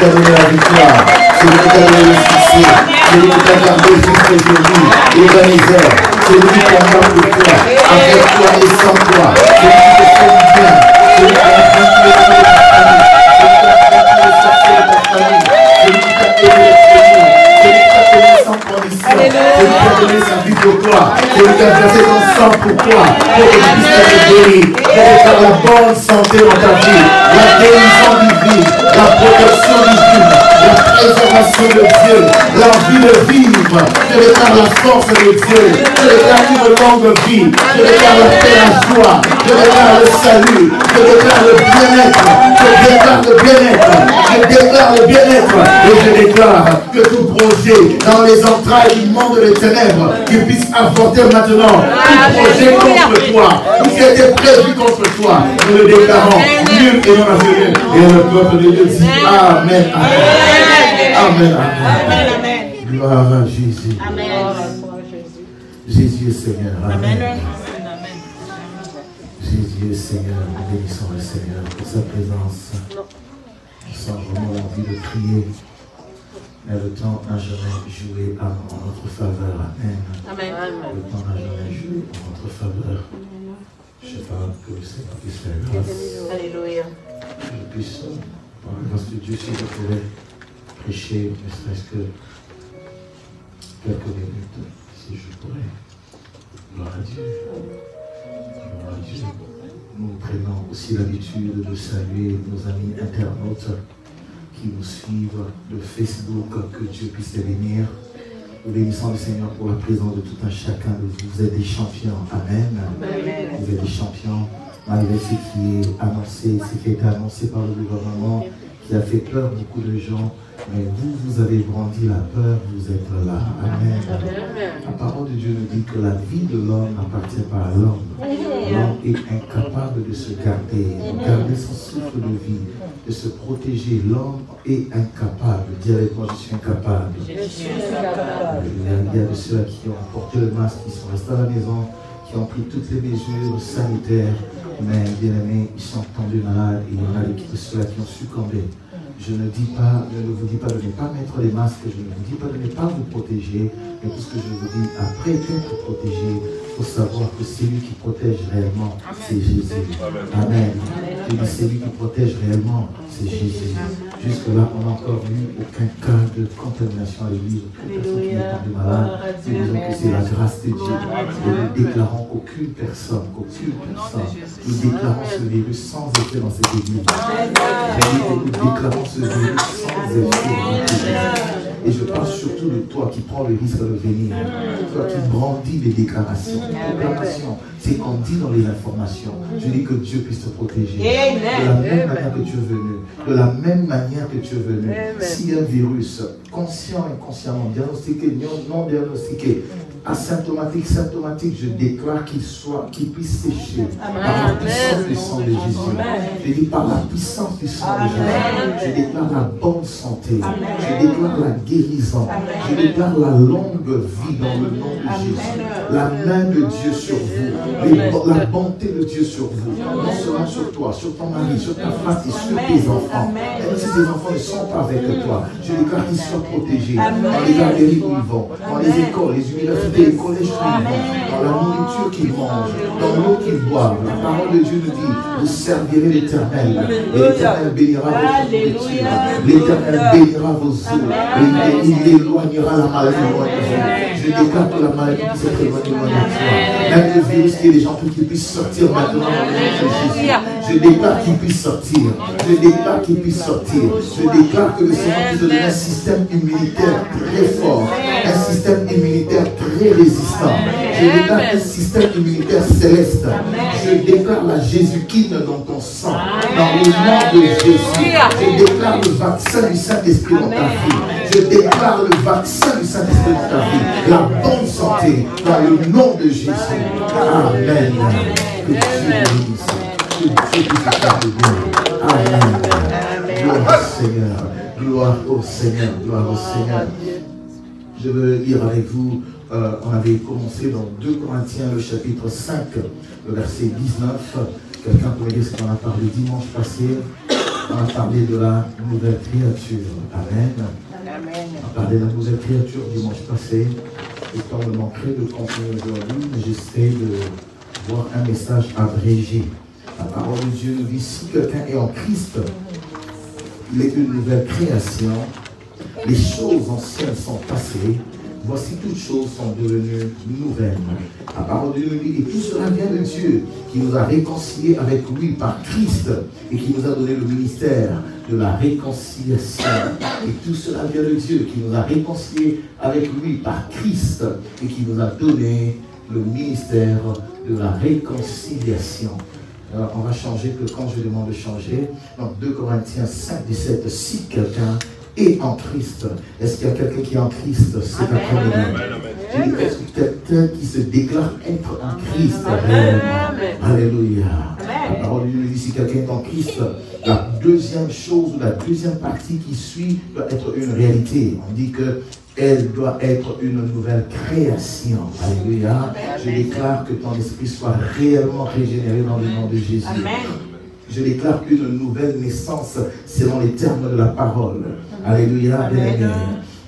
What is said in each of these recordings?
t'a donné la victoire. C'est lui qui t'a donné le succès. C'est lui qui t'a gardé jusqu'à aujourd'hui. Ebenezer, c'est lui qui combat pour toi, avec toi et sans toi. C'est lui qui te fait du bien. C'est lui qui a vaincu les familles. C'est lui qui t'a aidé les familles. C'est lui qui t'a donné sans condition. C'est lui qui a donné sa vie pour toi. C'est lui qui a versé son sang pour toi. Pour que tu puisses être guéri. Pour faire la bonne santé dans ta vie. La guérison divine. La protection divine. La préservation de Dieu. L'envie de vivre. Je déclare la force de Dieu. Je déclare une longue vie. Je déclare la paix, la joie. Je déclare le salut. Je déclare le bien-être. Je déclare le bien-être. Je déclare le bien-être. Et je déclare que tout projet dans les entrailles du monde des ténèbres qui puisse avorter maintenant. Tout projet contre toi. Tout ce qui a été prévu contre toi. Nous le déclarons nul et non aveuglé. Et le peuple de Dieu dit Amen. Amen. Amen. Gloire à Jésus. Jésus est Seigneur. Amen. Jésus est Seigneur. Nous bénissons le Seigneur pour sa présence. Nous sommes vraiment envie de prier. Mais le temps n'a jamais joué en notre faveur. Amen. Le temps n'a jamais joué en notre faveur. Je sais pas que le Seigneur puisse faire grâce. Alléluia. Que je puisse, par la grâce de Dieu, si je pourrais prêcher, ne serait-ce que quelques minutes, si je pourrais. Gloire à Dieu. Gloire à Dieu. Nous prenons aussi l'habitude de saluer nos amis internautes qui nous suivent de Facebook, que Dieu puisse les bénir. Nous bénissons le Seigneur pour la présence de tout un chacun de vous. Vous êtes des champions. Amen. Amen. Vous êtes des champions. Malgré ce qui est annoncé, ce qui a été annoncé par le gouvernement, qui a fait peur à beaucoup de gens. Mais vous, vous avez brandi la peur, vous êtes là. Amen. La parole de Dieu nous dit que la vie de l'homme n'appartient pas à l'homme. L'homme est incapable de se garder, de garder son souffle de vie, de se protéger. L'homme est incapable. Dis avec moi, je suis incapable. Je suis incapable. Il y a de ceux qui ont porté le masque, qui sont restés à la maison, qui ont pris toutes les mesures sanitaires. Mais bien aimés, ils sont tombés malades et il y en a de ceux qui ont succombé. Je ne vous dis pas de ne pas mettre les masques, je ne vous dis pas de ne pas vous protéger, mais tout ce que je vous dis, après être protégé, il faut savoir que celui qui protège réellement, c'est Jésus. Amen. Je dis celui qui protège réellement, c'est Jésus. Jusque-là, on n'a encore vu aucun cas de contamination à l'église, aucune personne qui est tombée malade. Nous disons que c'est la grâce de Dieu. Et nous déclarons qu'aucune personne, nous déclarons ce virus sans effet dans cette église. Nous déclarons ce virus sans effet dans cette église. Et je parle surtout de toi qui prends le risque de venir. Toi qui brandis les déclarations. Les déclarations, c'est qu'on dit dans les informations. Je dis que Dieu puisse te protéger. De la même manière que tu es venu. De la même manière que tu es venu. S'il y a un virus, conscient et inconsciemment, diagnostiqué, non diagnostiqué, asymptomatique, symptomatique, je déclare qu'il puisse sécher par la puissance du sang de Jésus. Je dis par la puissance du sang de Jésus. Je déclare la bonne santé. Je déclare la guérison. Je déclare la longue vie dans le nom de Jésus. La main de Dieu sur vous. La bonté de Dieu sur vous. Non seulement sur toi, sur ton mari, sur ta femme et sur tes enfants. Même si tes enfants ne sont pas avec toi, je déclare qu'ils soient protégés. Dans les garderies où ils vont, dans les écoles, les universités, les collèges où ils vont, dans la nourriture qu'ils mangent, dans l'eau qu'ils boivent. La parole de Dieu nous dit, vous servirez l'Éternel. Et l'Éternel bénira votre nourriture. L'Éternel bénira vos eaux. Et il éloignera la maladie loin de vous. Je déclare que la maladie puisse être éloignée loin de toi. Même le virus qui est les gens pour qu'ils puissent sortir maintenant dans le nom de Jésus. Je déclare qu'ils puissent sortir. Je déclare qu'ils puissent sortir. Je déclare que le Seigneur puisse donner un système immunitaire très fort. Un système immunitaire très résistant. Je déclare un système immunitaire céleste. Je déclare la Jésus-Kine dans ton sang. Dans le nom de Jésus. Je déclare le vaccin du Saint-Esprit dans ta vie. Je déclare le vaccin du Saint-Esprit dans ta vie. La bonne santé dans le nom de Jésus. Amen. Que Dieu bénisse. Que Dieu puisse faire de bien. Amen. Gloire au Seigneur. Gloire au Seigneur. Gloire au Seigneur. Je veux lire avec vous, on avait commencé dans 2 Corinthiens, le chapitre 5, le verset 19. Quelqu'un pourrait dire ce qu'on a parlé dimanche passé. On a parlé de la nouvelle créature. Amen. Amen. On a parlé de la nouvelle créature dimanche passé. Le temps me manquerait de continuer aujourd'hui, mais j'essaie de voir un message abrégé. La parole de Dieu nous dit, si quelqu'un est en Christ, il est une nouvelle création. Les choses anciennes sont passées. Voici toutes choses sont devenues nouvelles. La parole de Dieu nous dit, et tout cela vient de Dieu, qui nous a réconciliés avec lui par Christ, et qui nous a donné le ministère de la réconciliation. Et tout cela vient de Dieu, qui nous a réconciliés avec lui par Christ, et qui nous a donné le ministère de la réconciliation. Alors, on va changer que quand je demande de changer. Donc 2 Corinthiens 5, 17, si quelqu'un est en Christ. Est-ce qu'il y a quelqu'un qui est en Christ cet après-midi? Est-ce que quelqu'un qui se déclare être en Christ? Alléluia. La parole de Dieu dit, si quelqu'un est en Christ, la deuxième chose ou la deuxième partie qui suit doit être une réalité. On dit que elle doit être une nouvelle création. Alléluia. Je déclare que ton esprit soit réellement régénéré dans le nom de Jésus. Je déclare une nouvelle naissance selon les termes de la parole. Alléluia.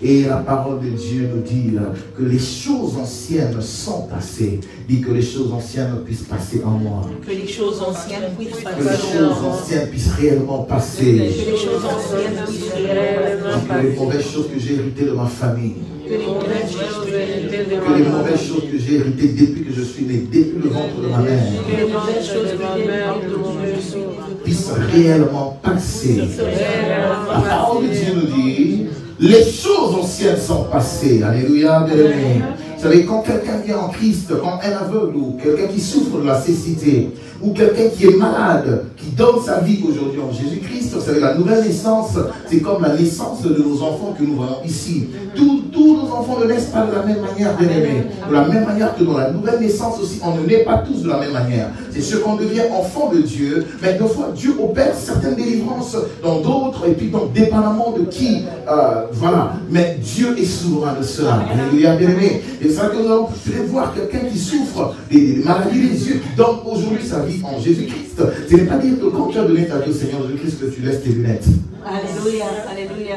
Et la parole de Dieu nous dit que les choses anciennes sont passées. Dit que les choses anciennes puissent passer en moi. Que les choses anciennes puissent passer. Que les choses anciennes puissent réellement passer. Que les choses anciennes puissent réellement passer. Que les mauvaises choses que j'ai héritées de ma famille. Que les mauvaises choses que les mauvaises choses que j'ai héritées depuis que je suis né, depuis le ventre de ma mère. Que les mauvaises choses de ma mère puissent réellement passer. La parole de Dieu nous dit, les choses anciennes sont passées. Alléluia, bien-aimé. Vous savez, quand quelqu'un vient en Christ, quand un aveugle ou quelqu'un qui souffre de la cécité, ou quelqu'un qui est malade, qui donne sa vie aujourd'hui en Jésus-Christ, vous savez, la nouvelle naissance, c'est comme la naissance de nos enfants que nous voyons ici. Tous nos enfants ne naissent pas de la même manière, bien-aimés. De la même manière que dans la nouvelle naissance aussi, on ne naît pas tous de la même manière. C'est ce qu'on devient enfant de Dieu, mais des fois, Dieu opère certaines délivrances dans d'autres, et puis donc, dépendamment de qui, voilà. Mais Dieu est souverain de cela. Alléluia, bien-aimés. Et ça que nous allons voir quelqu'un qui souffre des maladies des yeux, qui donne aujourd'hui sa vie en Jésus-Christ. Ce n'est pas dire que quand tu as donné ta vie au Seigneur Jésus-Christ que tu laisses tes lunettes. Alléluia, alléluia.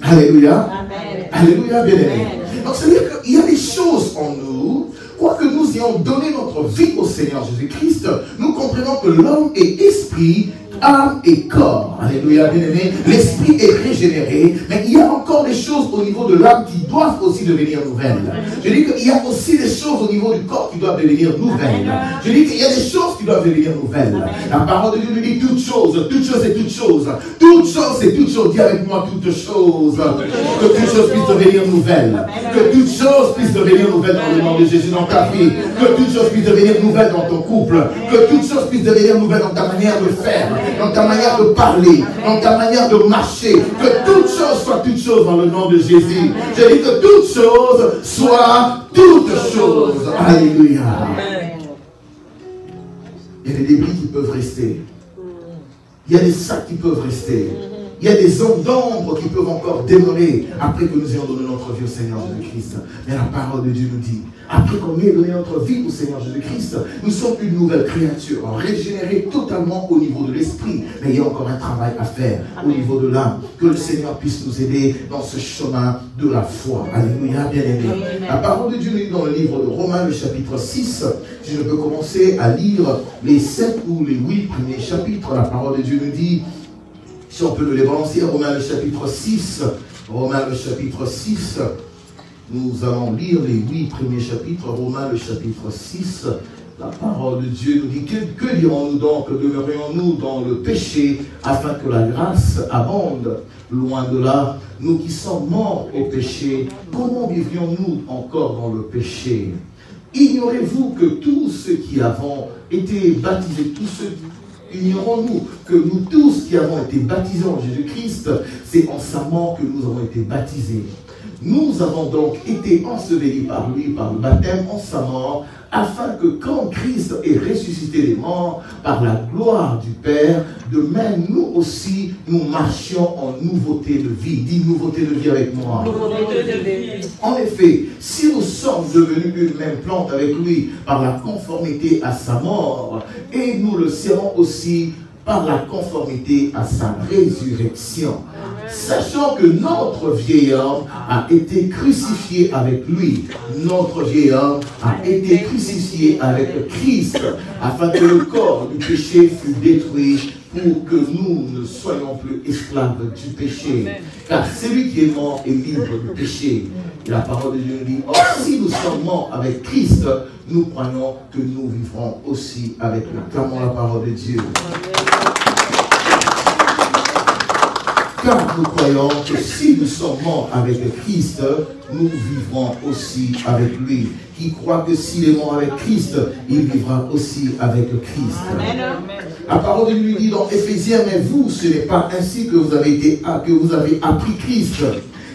Alléluia. Amen. Alléluia, bien-aimé. Donc, c'est-à-dire qu'il y a des choses en nous, quoique nous ayons donné notre vie au Seigneur Jésus-Christ, nous comprenons que l'homme est esprit, âme et corps. Alléluia, bien-aimé. L'esprit est régénéré, mais il y a encore des choses au niveau de l'âme qui doivent aussi devenir nouvelles. Je dis qu'il y a aussi des choses au niveau du corps qui doivent devenir nouvelles. Je dis qu'il y a des choses qui doivent devenir nouvelles. La parole de Dieu nous dit toutes choses et toutes choses. Toutes choses et toutes choses. Dis avec moi toutes choses. Que toutes choses puissent devenir nouvelles. Que toutes choses puissent devenir nouvelles dans le nom de Jésus dans ta vie. Que toutes choses puissent devenir nouvelles dans ton couple. Que toutes choses puissent devenir nouvelles dans ta manière de faire, dans ta manière de parler, dans ta manière de marcher. Que toutes choses soient toutes choses dans le nom de Jésus. Je dis que toutes choses soient toutes choses. Alléluia. Il y a des débris qui peuvent rester. Il y a des sacs qui peuvent rester. Il y a des zones d'ombre qui peuvent encore demeurer après que nous ayons donné notre vie au Seigneur Jésus-Christ. Mais la parole de Dieu nous dit, après qu'on ait donné notre vie au Seigneur Jésus-Christ, nous sommes une nouvelle créature, régénérée totalement au niveau de l'esprit. Mais il y a encore un travail à faire au niveau de l'âme. Que le Seigneur puisse nous aider dans ce chemin de la foi. Alléluia, bien-aimé. La parole de Dieu nous dit dans le livre de Romains, le chapitre 6, si je peux commencer à lire les 7 ou les 8 premiers chapitres, la parole de Dieu nous dit, si on peut le balancer, Romains le chapitre 6, Romains le chapitre 6, nous allons lire les 8 premiers chapitres, Romains le chapitre 6, la parole de Dieu nous dit, que dirons-nous donc, demeurions-nous dans le péché, afin que la grâce abonde? Loin de là, nous qui sommes morts au péché, comment vivrions-nous encore dans le péché? Ignorez-vous que tous ceux qui avons été baptisés, tous ceux ignorons-nous que nous tous qui avons été baptisés en Jésus-Christ, c'est en sa mort que nous avons été baptisés. Nous avons donc été ensevelis par lui, par le baptême en sa mort, afin que quand Christ ait ressuscité les morts par la gloire du Père, de même nous aussi, nous marchions en nouveauté de vie. Dis nouveauté de vie avec moi. Nouveauté de vie. En effet, si nous sommes devenus une même plante avec lui par la conformité à sa mort, et nous le serons aussi par la conformité à sa résurrection. Sachant que notre vieil homme a été crucifié avec lui. Notre vieil homme a été crucifié avec Christ, afin que le corps du péché fût détruit, pour que nous ne soyons plus esclaves du péché. Car celui qui est mort est libre du péché. Et la parole de Dieu nous dit, or si nous sommes morts avec Christ, nous croyons que nous vivrons aussi avec lui. Clamons la parole de Dieu. Car nous croyons que si nous sommes morts avec Christ, nous vivrons aussi avec lui. Qui croit que s'il est mort avec Christ, il vivra aussi avec Christ. Amen. La parole de Dieu lui dit dans Éphésiens, mais vous, ce n'est pas ainsi que vous avez appris Christ.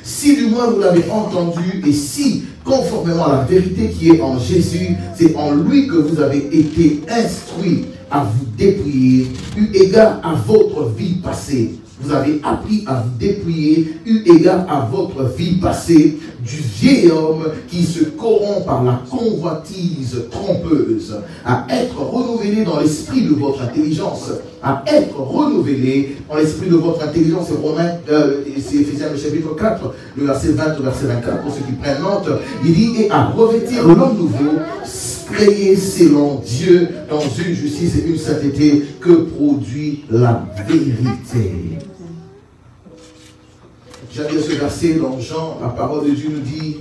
Si du moins vous l'avez entendu, et si, conformément à la vérité qui est en Jésus, c'est en lui que vous avez été instruits à vous dépouiller, eu égard à votre vie passée. Vous avez appris à vous dépouiller, eu égard à votre vie passée, du vieil homme qui se corrompt par la convoitise trompeuse, à être renouvelé dans l'esprit de votre intelligence, à être renouvelé dans l'esprit de votre intelligence. C'est Éphésiens le chapitre 4, le verset 20 au verset 24, pour ceux qui prennent note. Il dit, et à revêtir l'homme nouveau, créé selon Dieu dans une justice et une sainteté que produit la vérité. J'avais ce verset dans Jean, la parole de Dieu nous dit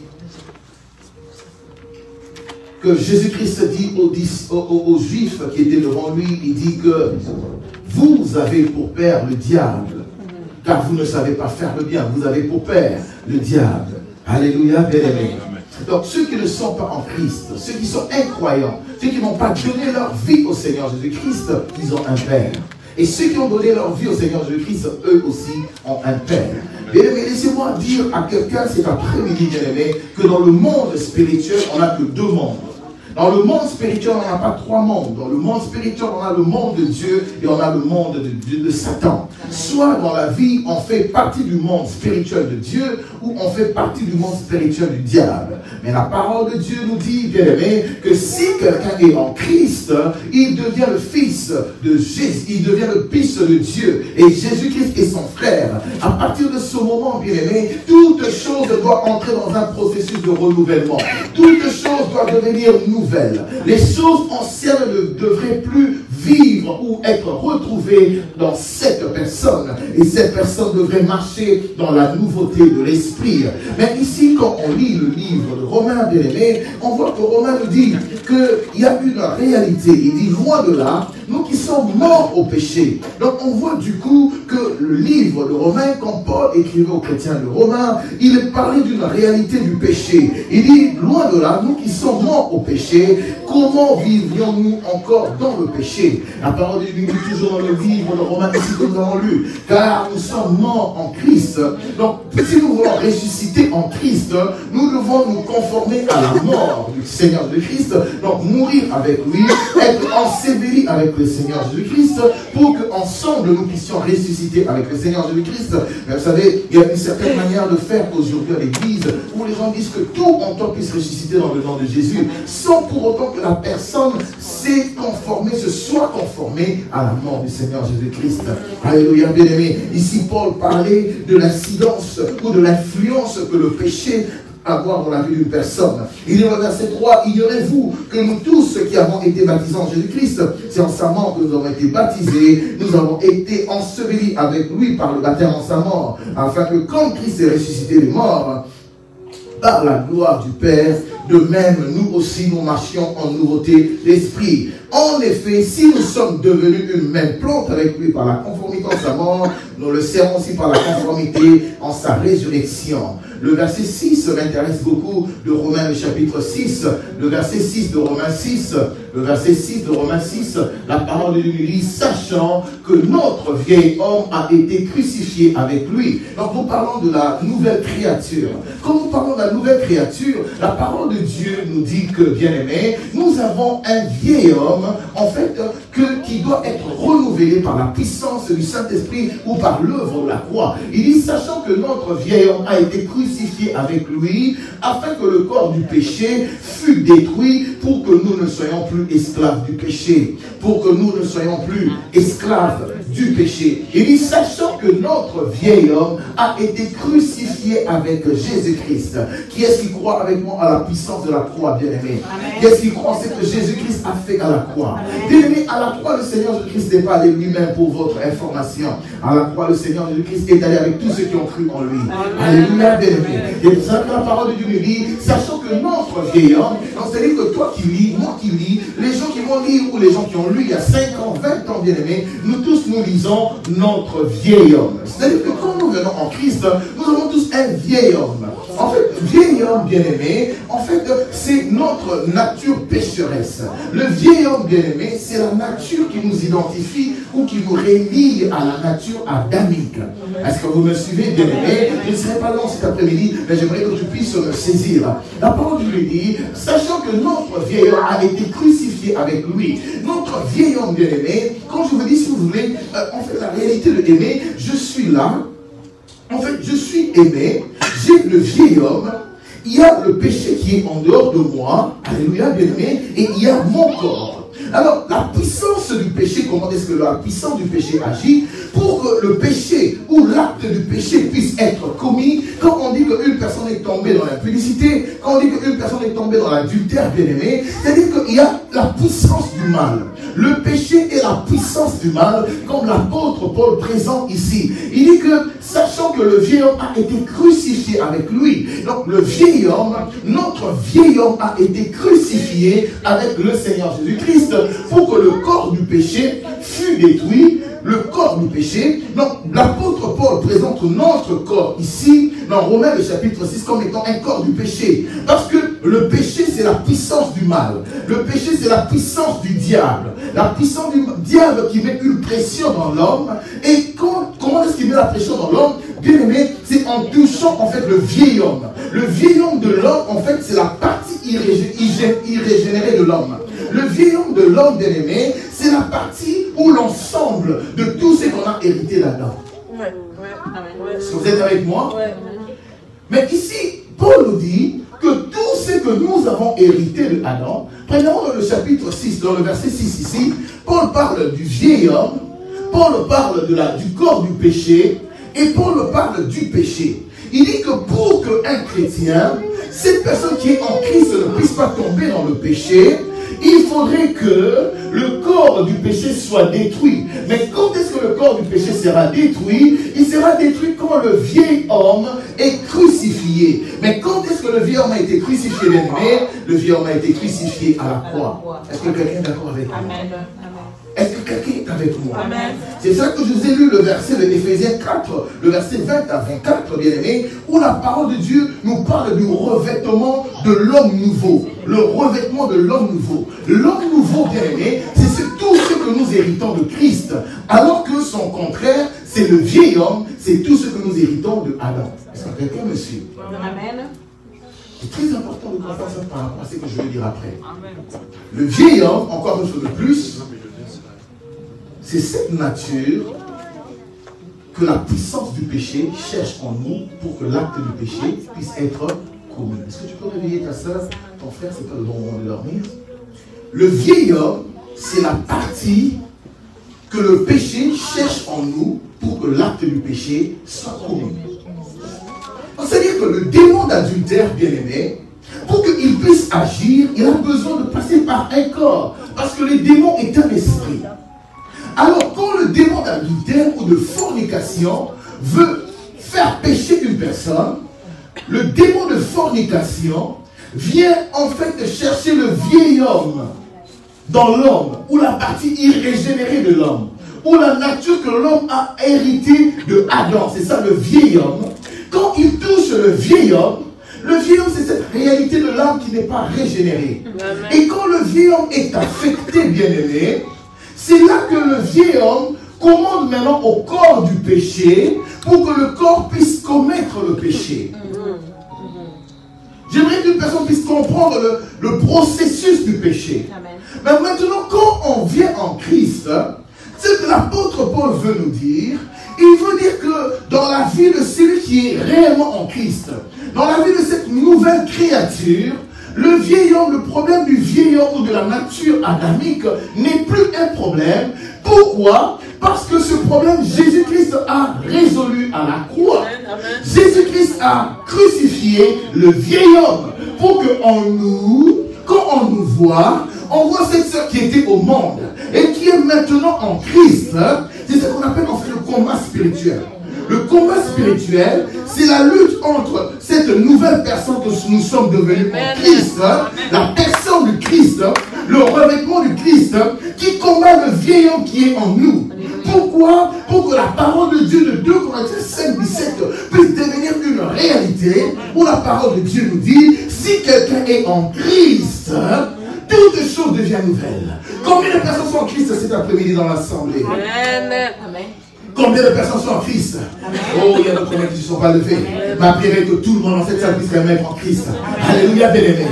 que Jésus-Christ dit aux Juifs qui étaient devant lui, il dit que vous avez pour père le diable, car vous ne savez pas faire le bien, vous avez pour père le diable. Alléluia, bien-aimés. Donc ceux qui ne sont pas en Christ, ceux qui sont incroyants, ceux qui n'ont pas donné leur vie au Seigneur Jésus-Christ, ils ont un père. Et ceux qui ont donné leur vie au Seigneur Jésus-Christ, eux aussi ont un père. Bien-aimés, laissez-moi dire à quelqu'un cet après-midi, bien-aimé, que dans le monde spirituel, on n'a que deux mondes. Dans le monde spirituel, on n'a pas trois mondes. Dans le monde spirituel, on a le monde de Dieu et on a le monde de Satan. Soit dans la vie, on fait partie du monde spirituel de Dieu ou on fait partie du monde spirituel du diable. Mais la parole de Dieu nous dit, bien aimé, que si quelqu'un est en Christ, il devient le fils de Jésus, il devient le fils de Dieu. Et Jésus-Christ est son frère. À partir de ce moment, bien aimé, toute chose doit entrer dans un processus de renouvellement. Toute chose doit devenir nouvelle. Les choses anciennes ne devraient plus vivre ou être retrouvées dans cette personne. Et cette personne devrait marcher dans la nouveauté de l'esprit. Mais ici, quand on lit le livre de Romains, bien aimé, on voit que Romains nous dit qu'il y a une réalité. Il dit, loin de là, nous qui sommes morts au péché. Donc on voit du coup que le livre de Romains, quand Paul écrivait aux chrétiens de Romains, il parlait d'une réalité du péché. Il dit, loin de là, nous qui sommes morts au péché, comment vivrions-nous encore dans le péché? La parole de Dieu dit toujours dans le livre de Romains, ici que nous avons lu, car nous sommes morts en Christ. Donc si nous voulons ressusciter en Christ, nous devons nous conformer à la mort du Seigneur de Christ, donc mourir avec lui, être ensevelis avec le Seigneur Jésus-Christ, pour qu'ensemble nous puissions ressusciter avec le Seigneur Jésus-Christ. Mais vous savez, il y a une certaine manière de faire aujourd'hui à l'église, où les gens disent que tout en temps puisse ressusciter dans le nom de Jésus, sans pour autant que la personne s'est conformée, se soit conformée à la mort du Seigneur Jésus-Christ. Alléluia, bien-aimé. Ici, Paul parlait de l'incidence ou de l'influence que le péché avoir dans la vie d'une personne. Il dit au verset 3, ignorez-vous que nous tous qui avons été baptisés en Jésus-Christ, c'est en sa mort que nous avons été baptisés, nous avons été ensevelis avec lui par le baptême en sa mort, afin que comme Christ est ressuscité des morts, par la gloire du Père, de même nous aussi nous marchions en nouveauté d'esprit. En effet, si nous sommes devenus une même plante avec lui par la conformité en sa mort, nous le serons aussi par la conformité en sa résurrection. Le verset 6 m'intéresse beaucoup de Romains, le chapitre 6, le verset 6 de Romains 6, le verset 6 de Romains 6, la parole de Dieu dit, sachant que notre vieil homme a été crucifié avec lui. Donc nous parlons de la nouvelle créature. Quand nous parlons de la nouvelle créature, la parole de Dieu nous dit que, bien aimé, nous avons un vieil homme, en fait, qui doit être renouvelé par la puissance du Saint-Esprit ou par l'œuvre de la croix. Il dit, sachant que notre vieil homme a été crucifié avec lui, afin que le corps du péché fût détruit pour que nous ne soyons plus esclaves du péché. Pour que nous ne soyons plus esclaves du péché. Il dit, sachant que notre vieil homme a été crucifié avec Jésus-Christ. Qui est-ce qui croit avec moi à la puissance de la croix, bien-aimé? Qui est-ce qui croit en ce que Jésus-Christ a fait à la croix? Bien-aimé, à la croix, le Seigneur Jésus-Christ n'est pas allé lui-même pour votre information. À la croix, le Seigneur Jésus-Christ est allé avec tous ceux qui ont cru en lui. Alléluia, bien-aimé. Et c'est ça que la parole de Dieu nous dit, sachant que notre vieil homme, c'est-à-dire que toi qui lis, moi qui lis, les gens qui vont lire ou les gens qui ont lu il y a 5 ans, 20 ans, bien-aimé, nous tous nous lisons notre vieil homme. C'est-à-dire que quand nous venons en Christ, nous avons tous un vieil homme. En fait, vieil homme bien-aimé, en fait, c'est notre nature pécheresse. Le vieil homme bien-aimé, c'est la nature qui nous identifie ou qui nous relie à la nature adamique. Est-ce que vous me suivez, bien-aimé? Je ne serai pas long cet après-midi, mais j'aimerais que tu puisses me saisir. La parole de Dieu dit, sachant que notre vieil homme a été crucifié avec lui. Notre vieil homme bien-aimé, quand je vous dis, si vous voulez, en fait, la réalité de aimer, je suis là. En fait, je suis aimé, j'ai le vieil homme, il y a le péché qui est en dehors de moi, alléluia, bien-aimé, et il y a mon corps. Alors, la puissance du péché, comment est-ce que la puissance du péché agit? Pour que le péché ou l'acte du péché puisse être commis, quand on dit qu'une personne est tombée dans l'impudicité, quand on dit qu'une personne est tombée dans l'adultère, bien-aimé, c'est-à-dire qu'il y a la puissance du mal. Le péché est la puissance du mal, comme l'apôtre Paul présente ici. Il dit que, sachant que le vieil homme a été crucifié avec lui, donc le vieil homme, notre vieil homme a été crucifié avec le Seigneur Jésus-Christ, pour que le corps du péché fût détruit, le corps du péché. Donc, l'apôtre Paul présente notre corps ici, dans Romains le chapitre 6, comme étant un corps du péché. Parce que le péché, c'est la puissance du mal. Le péché, c'est la puissance du diable. La puissance du diable qui met une pression dans l'homme. Et comment est-ce qu'il met la pression dans l'homme? Bien aimé, c'est en touchant en fait le vieil homme. Le vieil homme de l'homme, en fait, c'est la partie irrégénérée de l'homme. Le vieil homme de l'homme, bien aimé, c'est la partie ou l'ensemble de tout ce qu'on a hérité d'Adam. Est-ce que vous êtes avec moi? Mais ici, Paul nous dit que tout ce que nous avons hérité de Adam, premièrement dans le chapitre 6, dans le verset 6 ici, Paul parle du vieil homme, Paul parle du corps du péché, et Paul parle du péché. Il dit que pour qu'un chrétien, cette personne qui est en Christ ne puisse pas tomber dans le péché, il faudrait que le corps du péché soit détruit. Mais quand est-ce que le corps du péché sera détruit? Il sera détruit quand le vieil homme est crucifié. Mais quand est-ce que le vieil homme a été crucifié, bien-aimé? Le vieil homme a été crucifié à la croix. Est-ce que quelqu'un est d'accord avec moi? Est-ce que quelqu'un est avec moi? C'est ça que je vous ai lu le verset de Éphésiens 4, le verset 20 à 24, bien aimé, où la parole de Dieu nous parle du revêtement de l'homme nouveau. Le revêtement de l'homme nouveau. L'homme nouveau, bien aimé, c'est tout ce que nous héritons de Christ. Alors que son contraire, c'est le vieil homme, c'est tout ce que nous héritons de Adam. Est-ce que quelqu'un me suit? Amen. C'est très important de comprendre ça par rapport à ce que je vais dire après. Le vieil homme, encore une fois de plus, c'est cette nature que la puissance du péché cherche en nous pour que l'acte du péché puisse être commis. Est-ce que tu peux réveiller ta soeur, ton frère, c'est pas le bon moment de dormir? Le vieil homme, c'est la partie que le péché cherche en nous pour que l'acte du péché soit commis. C'est-à-dire que le démon d'adultère, bien-aimé, pour qu'il puisse agir, il a besoin de passer par un corps. Parce que le démon est un esprit. Alors, quand le démon d'adultère ou de fornication veut faire pécher une personne, le démon de fornication vient en fait chercher le vieil homme dans l'homme, ou la partie irrégénérée de l'homme, ou la nature que l'homme a héritée de Adam. C'est ça le vieil homme. Quand il touche le vieil homme, c'est cette réalité de l'âme qui n'est pas régénérée. Amen. Et quand le vieil homme est affecté, bien-aimé, c'est là que le vieil homme commande maintenant au corps du péché pour que le corps puisse commettre le péché. J'aimerais qu'une personne puisse comprendre le processus du péché. Amen. Mais maintenant, quand on vient en Christ, ce que l'apôtre Paul veut nous dire, il veut dire que dans la vie de celui qui est réellement en Christ, dans la vie de cette nouvelle créature, le vieil homme, le problème du vieil homme ou de la nature adamique n'est plus un problème. Pourquoi? Parce que ce problème, Jésus-Christ a résolu à la croix. Jésus-Christ a crucifié le vieil homme pour que quand on nous voit, on voit cette sœur qui était au monde et qui est maintenant en Christ. C'est ce qu'on appelle en fait le combat spirituel. Le combat spirituel, c'est la lutte entre cette nouvelle personne que nous sommes devenus en Christ, la personne du Christ, le revêtement du Christ, qui combat le vieil homme qui est en nous. Pourquoi? Pour que la parole de Dieu de 2 Corinthiens 5, 17 puisse devenir une réalité, où la parole de Dieu nous dit, si quelqu'un est en Christ, toutes choses deviennent nouvelles. Combien de personnes sont en Christ cet après-midi dans l'assemblée? Amen. Combien de personnes sont en Christ? Oh, il y en a combien qui ne sont pas levés. Ma prière est que tout le monde dans cette salle puisse remettre en Christ. Alléluia, bien-aimé.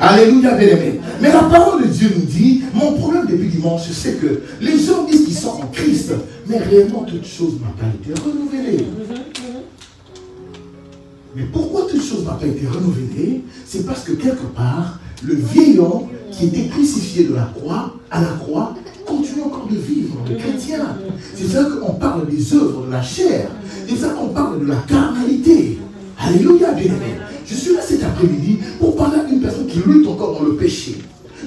Alléluia, bien-aimé. Mais la parole de Dieu nous dit, mon problème depuis dimanche, c'est que les gens disent qu'ils sont en Christ, mais réellement toute chose n'a pas été renouvelée. Mais pourquoi toute chose n'a pas été renouvelée? C'est parce que quelque part, le vieil homme qui était crucifié à la croix, continue encore de vivre, le chrétien. C'est ça qu'on parle des œuvres de la chair. C'est ça qu'on parle de la carnalité. Alléluia, bien-aimé. Je suis là cet après-midi pour parler à une personne qui lutte encore dans le péché.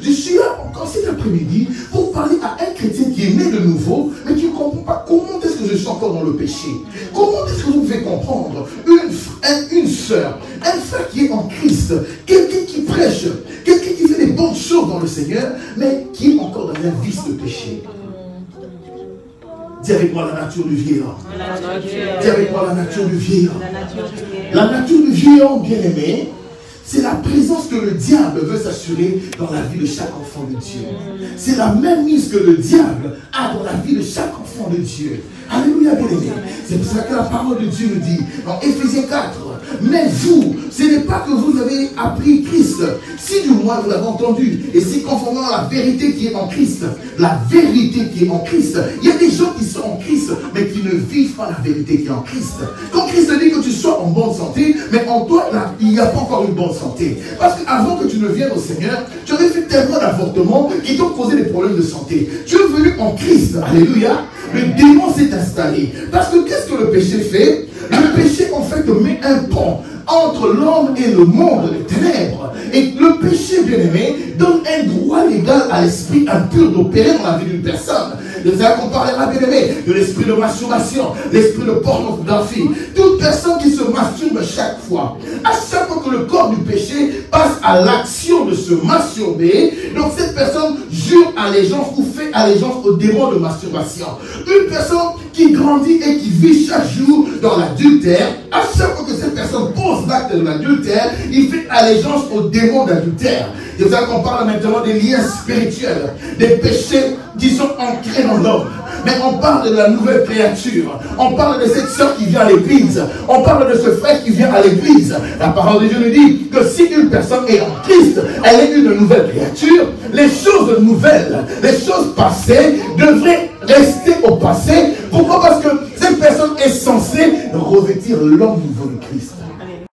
Je suis là encore cet après-midi pour parler à un chrétien qui est né de nouveau, mais qui ne comprend pas comment est-ce que je suis encore dans le péché. Comment est-ce que vous pouvez comprendre une sœur, un frère qui est en Christ, quelqu'un qui prêche, quelqu'un qui fait des bonnes choses dans le Seigneur, mais qui est encore dans un vice de péché. Dis avec moi la nature du vieil homme. Dis avec moi la nature du vieil homme. La nature du vieil homme, bien-aimé, c'est la présence que le diable veut s'assurer dans la vie de chaque enfant de Dieu. C'est la même mise que le diable a dans la vie de chaque enfant de Dieu. Alléluia, bien-aimé. C'est pour ça que la parole de Dieu nous dit, dans Éphésiens 4, mais vous, ce n'est pas que vous avez appris Christ, si du moins vous l'avez entendu, et si conformément à la vérité qui est en Christ, la vérité qui est en Christ, il y a des gens qui sont en Christ, mais qui ne vivent pas la vérité qui est en Christ. Quand Christ dit que tu sois en bonne santé, mais en toi, là, il n'y a pas encore une bonne santé. Parce qu'avant que tu ne viennes au Seigneur, tu avais fait tellement d'avortements qui t'ont causé des problèmes de santé. Tu es venu en Christ, alléluia, le démon s'est installé. Parce que qu'est-ce que le péché fait? Le péché, en fait, met un pont entre l'homme et le monde des ténèbres. Et le péché, bien-aimé, donne un droit légal à l'esprit impur d'opérer dans la vie d'une personne. De ça qu'on parlera, bien-aimé, de l'esprit de masturbation, l'esprit de pornographie. Toute personne qui se masturbe chaque fois, à chaque fois que le corps du péché passe à l'action de se masturber, donc cette personne jure allégeance ou fait allégeance au démon de masturbation. Une personne qui grandit et qui vit chaque jour dans l'adultère, à chaque fois que cette personne pose l'acte de l'adultère, il fait allégeance au démon d'adultère. C'est pour ça qu'on parle maintenant des liens spirituels, des péchés qui sont ancrés dans l'homme. Mais on parle de la nouvelle créature. On parle de cette sœur qui vient à l'église. On parle de ce frère qui vient à l'église. La parole de Dieu nous dit que si une personne est en Christ, elle est une nouvelle créature. Les choses nouvelles, les choses passées devraient rester au passé. Pourquoi? Parce que cette personne est censée revêtir l'homme nouveau.